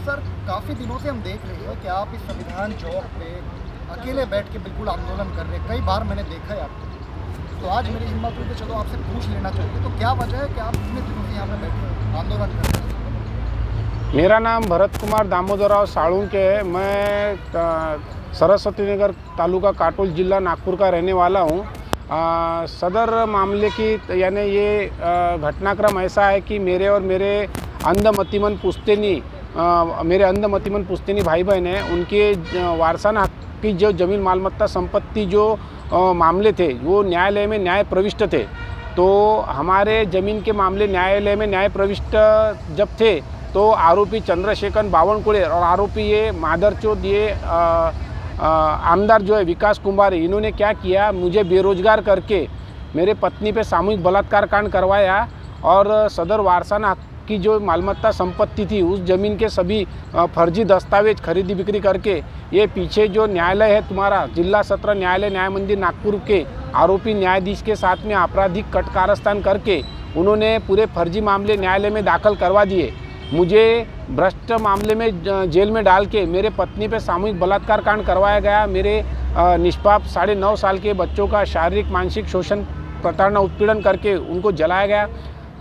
Sir, काफ़ी दिनों से हम देख रहे हैं कि आप इस संविधान चौक पे अकेले बैठ के बिल्कुल आंदोलन कर रहे हैं। कई बार मैंने देखा है आपको। तो आज मेरी हिम्मत हुई कि चलो आपसे पूछ लेना चाहिए, तो क्या वजह है कि आप इतने दिनों से यहाँ पे बैठे आंदोलन कर रहे हैं? मेरा नाम भरत कुमार दामोदरराव साळुंके है। मैं सरस्वती नगर तालुका काटोल जिला नागपुर का रहने वाला हूँ। सदर मामले की यानी ये घटनाक्रम ऐसा है कि मेरे और मेरे अंधमतिमन पुश्तैनी भाई बहन हैं, उनके वारसाना हक की जो जमीन मालमत्ता संपत्ति जो मामले थे वो न्यायालय में न्याय प्रविष्ट थे। तो हमारे ज़मीन के मामले न्यायालय में न्याय प्रविष्ट जब थे तो आरोपी चंद्रशेखर बावनकुळे और आरोपी ये मादरचोद ये आमदार जो है विकास कुमार, इन्होंने क्या किया, मुझे बेरोजगार करके मेरे पत्नी पे सामूहिक बलात्कार कांड करवाया और सदर वारसाना हक की जो मालमत्ता संपत्ति थी उस ज़मीन के सभी फर्जी दस्तावेज खरीदी बिक्री करके ये पीछे जो न्यायालय है तुम्हारा जिला सत्र न्यायालय न्याय मंदिर नागपुर के आरोपी न्यायाधीश के साथ में आपराधिक कटकारस्थान करके उन्होंने पूरे फर्जी मामले न्यायालय में दाखिल करवा दिए। मुझे भ्रष्ट मामले में जेल में डाल के मेरे पत्नी पे सामूहिक बलात्कार कांड करवाया गया। मेरे निष्पाप 9.5 साल के बच्चों का शारीरिक मानसिक शोषण प्रताड़ना उत्पीड़न करके उनको जलाया गया।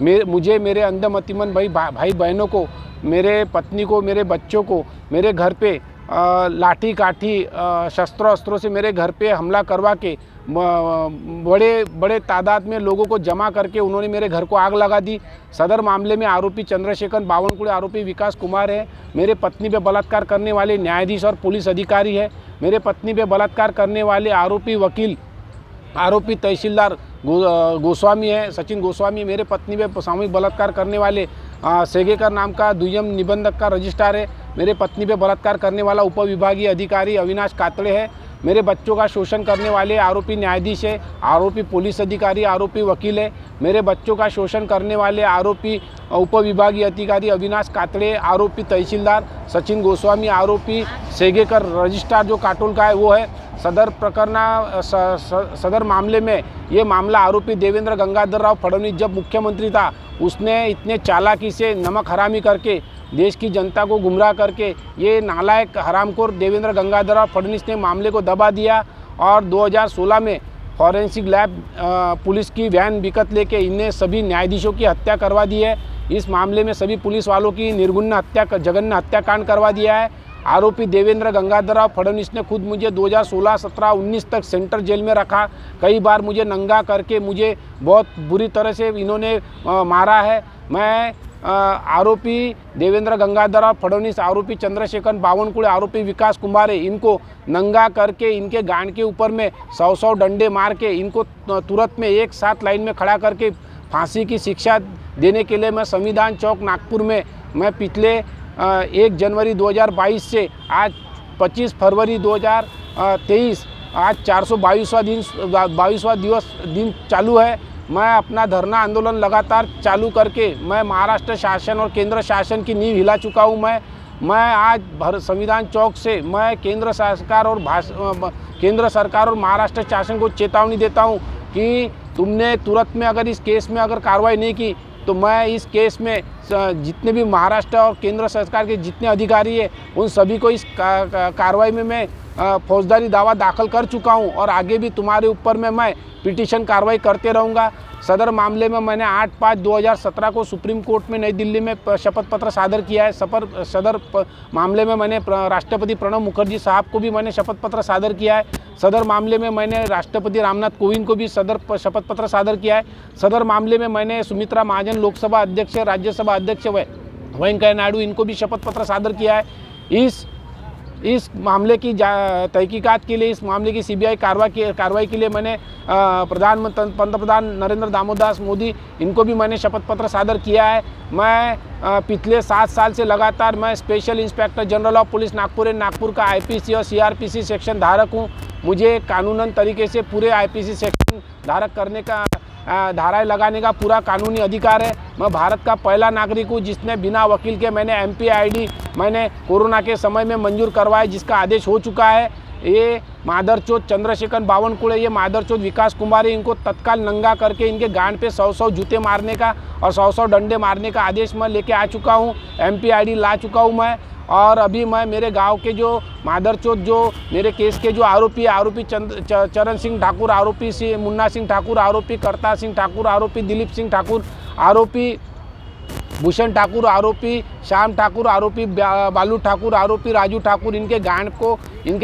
मुझे मेरे अंधमतिमन भाई बहनों को, मेरे पत्नी को, मेरे बच्चों को मेरे घर पे लाठी काठी शस्त्रों अस्त्रों से मेरे घर पे हमला करवा के बड़े तादाद में लोगों को जमा करके उन्होंने मेरे घर को आग लगा दी। सदर मामले में आरोपी चंद्रशेखर बावनकुळे, आरोपी विकास कुमार है। मेरे पत्नी पे बलात्कार करने वाले न्यायाधीश और पुलिस अधिकारी है। मेरे पत्नी पे बलात्कार करने वाले आरोपी वकील, आरोपी तहसीलदार गोस्वामी है, सचिन गोस्वामी। मेरे पत्नी पे सामूहिक बलात्कार करने वाले सेगेकर नाम का दुय्यम निबंधक का रजिस्ट्रार है। मेरे पत्नी पे बलात्कार करने वाला उपविभागीय अधिकारी अविनाश कातड़े है। मेरे बच्चों का शोषण करने वाले आरोपी न्यायाधीश है, आरोपी पुलिस अधिकारी, आरोपी वकील है। मेरे बच्चों का शोषण करने वाले आरोपी उपविभागीय अधिकारी अविनाश कातड़े, आरोपी तहसीलदार सचिन गोस्वामी, आरोपी सेगेकर रजिस्ट्रार जो काटोल का है वो है। सदर मामले में ये मामला आरोपी देवेंद्र गंगाधरराव फडणवीस जब मुख्यमंत्री था उसने इतने चालाकी से नमक हरामी करके देश की जनता को गुमराह करके ये नालायक हरामखोर देवेंद्र गंगाधरराव फडणवीस ने मामले को दबा दिया और 2016 में फॉरेंसिक लैब पुलिस की वैन बिकट लेके इनने सभी न्यायाधीशों की हत्या करवा दी है। इस मामले में सभी पुलिस वालों की निर्गुण हत्या, जघन्य हत्याकांड करवा दिया है। आरोपी देवेंद्र गंगाधरराव फडणवीस ने खुद मुझे 2016, 17, 19 तक सेंट्रल जेल में रखा। कई बार मुझे नंगा करके मुझे बहुत बुरी तरह से इन्होंने मारा है। मैं आरोपी देवेंद्र गंगाधरराव फडणवीस, आरोपी चंद्रशेखर बावनकुळे, आरोपी विकास कुमार है, इनको नंगा करके इनके गांड के ऊपर में 100 डंडे मार के इनको तुरंत में एक साथ लाइन में खड़ा करके फांसी की शिक्षा देने के लिए मैं संविधान चौक नागपुर में मैं पिछले 1 जनवरी 2022 से आज 25 फरवरी 2023 आज 422वां दिन चालू है। मैं अपना धरना आंदोलन लगातार चालू करके मैं महाराष्ट्र शासन और केंद्र शासन की नींव हिला चुका हूँ। मैं आज संविधान चौक से मैं केंद्र सरकार और महाराष्ट्र शासन को चेतावनी देता हूँ कि तुमने तुरंत में अगर इस केस में अगर कार्रवाई नहीं की तो मैं इस केस में जितने भी महाराष्ट्र और केंद्र सरकार के जितने अधिकारी हैं उन सभी को इस कार्रवाई में मैं फौजदारी दावा दाखिल कर चुका हूं और आगे भी तुम्हारे ऊपर में मैं पिटीशन कार्रवाई करते रहूँगा। सदर मामले में मैंने 8/5/2017 को सुप्रीम कोर्ट में नई दिल्ली में शपथ पत्र सादर किया है। सदर मामले में मैंने राष्ट्रपति प्रणब मुखर्जी साहब को भी मैंने शपथ पत्र सादर किया है। सदर मामले में मैंने राष्ट्रपति रामनाथ कोविंद को भी शपथ पत्र सादर किया है। सदर मामले में मैंने सुमित्रा महाजन लोकसभा अध्यक्ष, राज्यसभा अध्यक्ष वेंकैया नायडू, इनको भी शपथ पत्र सादर किया है। इस मामले की तहकीकात के लिए, इस मामले की सीबीआई कार्रवाई के लिए मैंने पंतप्रधान नरेंद्र दामोदर मोदी, इनको भी मैंने शपथ पत्र सादर किया है। मैं पिछले 7 साल से लगातार मैं special inspector general of police Nagpur का आईपीसी और सीआरपीसी सेक्शन धारक हूँ। मुझे कानूनन तरीके से पूरे आईपीसी सेक्शन धारक करने का धाराएं लगाने का पूरा कानूनी अधिकार है। मैं भारत का पहला नागरिक हूँ जिसने बिना वकील के मैंने MPID मैंने कोरोना के समय में मंजूर करवाया, जिसका आदेश हो चुका है। ये मादरचोद चंद्रशेखर बावनकुळे, ये मादरचोद विकास कुमार, इनको तत्काल नंगा करके इनके गांड पे 100 जूते मारने का और 100 डंडे मारने का आदेश मैं लेके आ चुका हूँ। MPID ला चुका हूँ मैं और अभी मैं मेरे गांव के जो मादरचोद जो मेरे केस के जो आरोपी चरण सिंह ठाकुर, आरोपी मुन्ना सिंह ठाकुर, आरोपी करतार सिंह ठाकुर, आरोपी दिलीप सिंह ठाकुर, आरोपी भूषण ठाकुर, आरोपी श्याम ठाकुर, आरोपी बालू ठाकुर, आरोपी राजू ठाकुर, इनके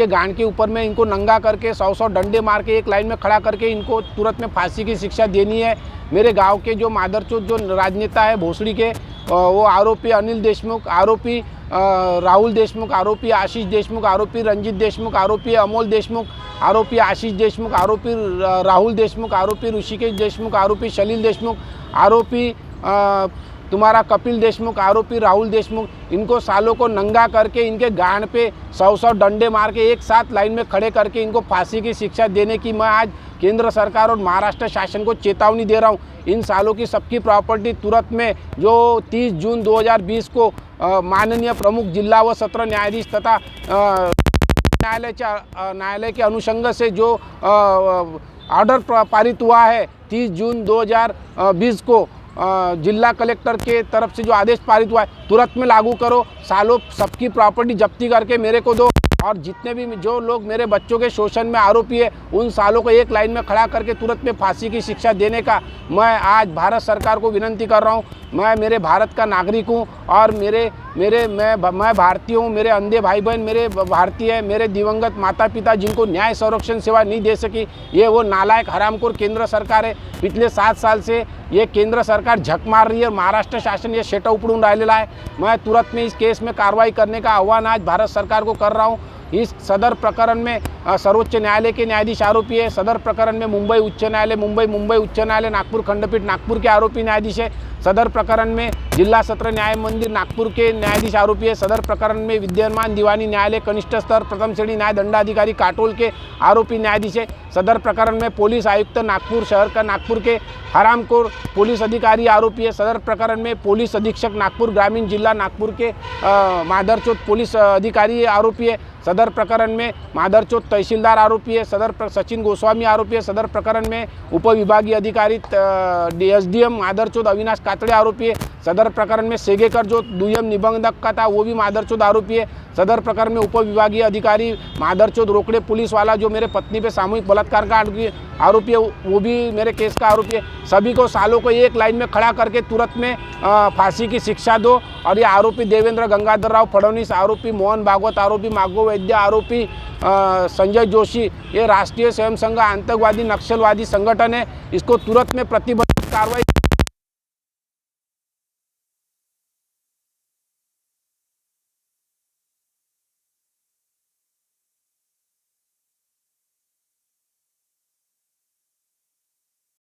गांड के ऊपर में इनको नंगा करके 100 डंडे मार के एक लाइन में खड़ा करके इनको तुरंत में फांसी की शिक्षा देनी है। मेरे गांव के जो मादरचोद जो राजनेता है भोसड़ी के, वो आरोपी अनिल देशमुख, आरोपी राहुल देशमुख, आरोपी आशीष देशमुख, आरोपी रंजीत देशमुख, आरोपी अमोल देशमुख, आरोपी आशीष देशमुख, आरोपी राहुल देशमुख, आरोपी ऋषिकेश देशमुख, आरोपी सलील देशमुख, आरोपी तुम्हारा कपिल देशमुख, आरोपी राहुल देशमुख, इनको सालों को नंगा करके इनके गांड पे 100 डंडे मार के एक साथ लाइन में खड़े करके इनको फांसी की शिक्षा देने की मैं आज केंद्र सरकार और महाराष्ट्र शासन को चेतावनी दे रहा हूं। इन सालों की सबकी प्रॉपर्टी तुरंत में जो 30 जून 2020 को माननीय प्रमुख जिला व सत्र न्यायाधीश तथा न्यायालय के अनुषंग से जो ऑर्डर पारित हुआ है 30 जून 2020 को जिला कलेक्टर के तरफ से जो आदेश पारित हुआ है तुरंत में लागू करो। सालों सबकी प्रॉपर्टी जब्ती करके मेरे को दो, और जितने भी जो लोग मेरे बच्चों के शोषण में आरोपी है उन सालों को एक लाइन में खड़ा करके तुरंत में फांसी की शिक्षा देने का मैं आज भारत सरकार को विनंती कर रहा हूं। मैं मेरे भारत का नागरिक हूं और मैं भारतीय हूं। मेरे अंधे भाई बहन मेरे भारतीय हैं। मेरे दिवंगत माता पिता जिनको न्याय संरक्षण सेवा नहीं दे सकी, ये वो नालायक हरामखोर केंद्र सरकार है। पिछले 7 साल से ये केंद्र सरकार झक मार रही है और महाराष्ट्र शासन ये शेटा उपडून राहिलेला है। मैं तुरंत में इस केस में कार्रवाई करने का आह्वान आज भारत सरकार को कर रहा हूँ। इस सदर प्रकरण में सर्वोच्च न्यायालय के न्यायाधीश आरोपी है। सदर प्रकरण में मुंबई उच्च न्यायालय मुंबई उच्च न्यायालय नागपुर खंडपीठ नागपुर के आरोपी न्यायाधीश है। सदर प्रकरण में जिला सत्र न्याय मंदिर नागपुर के न्यायाधीश आरोपी है। सदर प्रकरण में विद्यमान दीवानी न्यायालय कनिष्ठ स्तर प्रथम श्रेणी न्याय दंडाधिकारी काटोल के आरोपी न्यायाधीश है। सदर प्रकरण में पुलिस आयुक्त नागपुर शहर का नागपुर के हरामखोर पुलिस अधिकारी आरोपी है। सदर प्रकरण में पुलिस अधीक्षक नागपुर ग्रामीण जिला नागपुर के मादरचोद पुलिस अधिकारी आरोपी है। सदर प्रकरण में मादरचोद तहसीलदार आरोपी है। सचिन गोस्वामी आरोपी है। सदर प्रकरण में उपविभागीय अधिकारी SDM मादरचोद अविनाश कातड़े आरोपी है। सदर प्रकरण में सेगेकर जो दुय्यम निबंधक का था वो भी मादरचोद आरोपी है। सदर प्रकरण में उपविभागीय अधिकारी मादरचोद रोकड़े पुलिस वाला जो मेरे पत्नी पे सामूहिक बलात्कार का आरोपी है वो भी मेरे केस का आरोपी है। सभी को सालों को एक लाइन में खड़ा करके तुरंत में फांसी की शिक्षा दो। और ये आरोपी देवेंद्र गंगाधर राव फडणवीस, आरोपी मोहन भागवत, आरोपी मागो वैद्य, आरोपी संजय जोशी, ये राष्ट्रीय स्वयं संघ आतंकवादी नक्सलवादी संगठन है। इसको तुरंत में प्रतिबंधित कार्रवाई